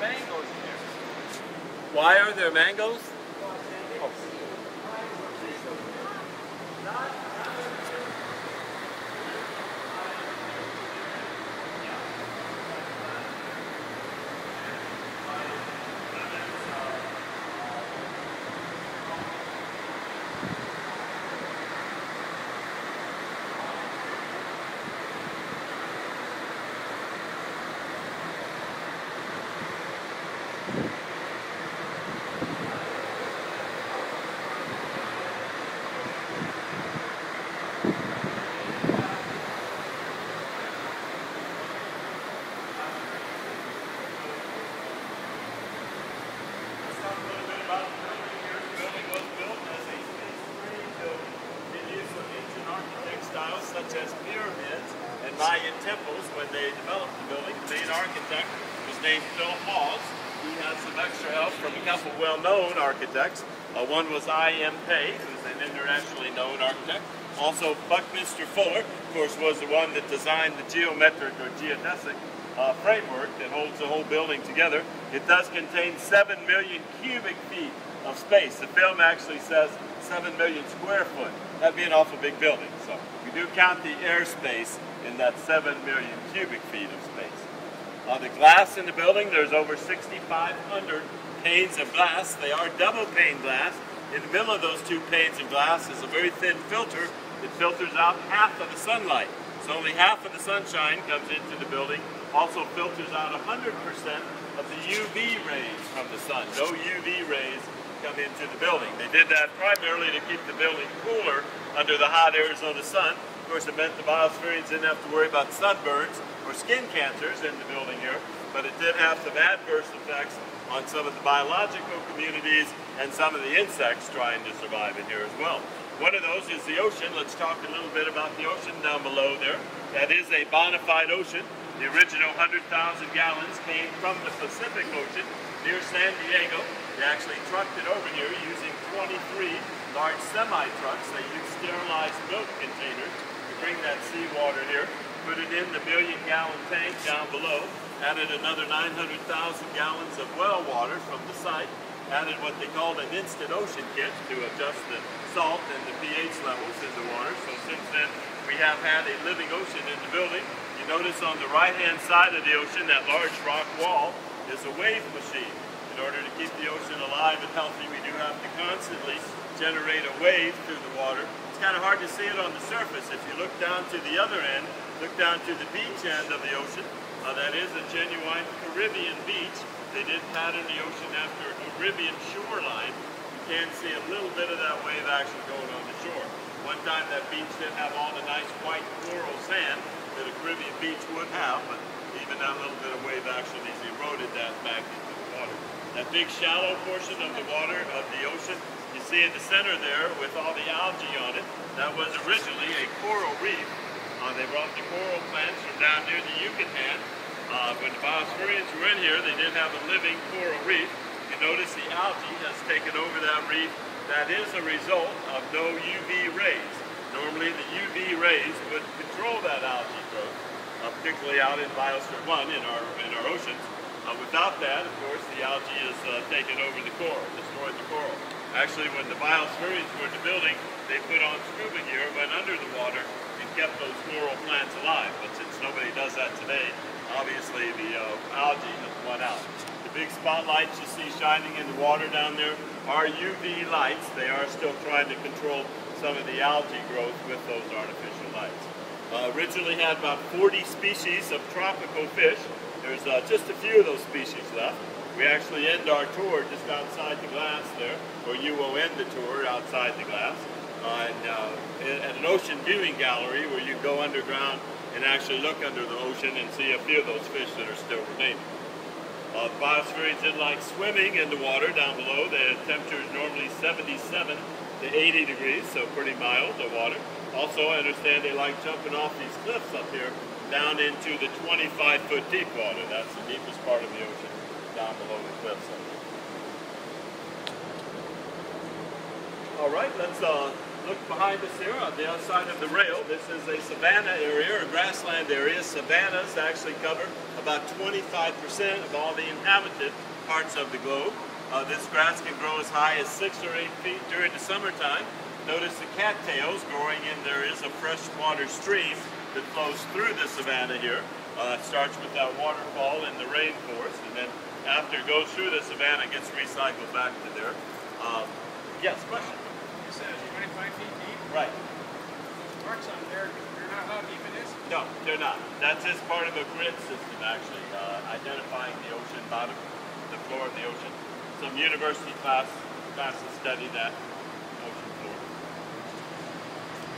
mangoes here. Why are there mangoes? Oh. Such as pyramids and Mayan temples. When they developed the building, the main architect was named Phil Hawes. He had some extra help from a couple well-known architects. One was I.M. Pei, who's an internationally known architect. Also, Buckminster Fuller, of course, was the one that designed the geometric or geodesic framework that holds the whole building together. It does contain 7 million cubic feet of space. The film actually says 7 million square foot. That'd be an awful big building. So we do count the airspace in that 7 million cubic feet of space. The glass in the building, there's over 6,500 panes of glass. They are double pane glass. In the middle of those two panes of glass is a very thin filter that filters out half of the sunlight. So only half of the sunshine comes into the building. Also filters out 100% of the UV rays from the sun. No UV rays come into the building. They did that primarily to keep the building cooler under the hot Arizona sun. Of course, it meant the Biosphereans didn't have to worry about sunburns or skin cancers in the building here, but it did have some adverse effects on some of the biological communities and some of the insects trying to survive in here as well. One of those is the ocean. Let's talk a little bit about the ocean down below there. That is a bona fide ocean. The original 100,000 gallons came from the Pacific Ocean near San Diego. They actually trucked it over here using 23 large semi-trucks. They used sterilized milk containers to bring that seawater here, put it in the million-gallon tank down below, added another 900,000 gallons of well water from the site, added what they called an instant ocean kit to adjust the salt and the pH levels in the water. So since then, we have had a living ocean in the building. You notice on the right-hand side of the ocean, that large rock wall is a wave machine. In order to keep the ocean alive and healthy, we do have to constantly generate a wave through the water. It's kind of hard to see it on the surface. If you look down to the other end, look down to the beach end of the ocean, that is a genuine Caribbean beach. They did pattern the ocean after a Caribbean shoreline. You can see a little bit of that wave action going on the shore. One time that beach didn't have all the nice white coral sand that a Caribbean beach would have, but even that little bit of wave action has eroded that back into the water. That big shallow portion of the water of the ocean, you see in the center there with all the algae on it, that was originally a coral reef. They brought the coral plants from down near the Yucatan. When the Biosphereans were in here, they did have a living coral reef. You notice the algae has taken over that reef. That is a result of no UV rays. Normally the UV rays would control that algae growth, particularly out in Biosphere 1 in our oceans. Without that, of course, the algae has taken over the coral, destroyed the coral. Actually, when the Biosphereans were in the building, they put on scuba gear, went under the water, and kept those coral plants alive. But since nobody does that today, obviously the algae has won out. The big spotlights you see shining in the water down there are UV lights. They are still trying to control some of the algae growth with those artificial lights. Originally had about 40 species of tropical fish. There's just a few of those species left. We actually end our tour just outside the glass there, or you will end the tour outside the glass, at an ocean viewing gallery where you go underground and actually look under the ocean and see a few of those fish that are still remaining. The Biosphereans did like swimming in the water down below. The temperature is normally 77 to 80 degrees, so pretty mild, the water. Also, I understand they like jumping off these cliffs up here down into the 25-foot deep water. That's the deepest part of the ocean, down below the cliffs up there. All right, let's look behind us here on the outside of the rail. This is a savanna area, or grassland area. Savannas actually cover about 25% of all the inhabited parts of the globe. This grass can grow as high as 6 or 8 feet during the summertime. Notice the cattails growing in. There is a freshwater stream that flows through the savanna here. It starts with that waterfall in the rainforest, and then after it goes through the savanna, it gets recycled back to there. Yes, question? It says 25 feet deep. Right. Marks on there, they're not allowed to even this? No, they're not. That's just part of a grid system, actually, identifying the ocean bottom, the floor of the ocean. Some university classes study that.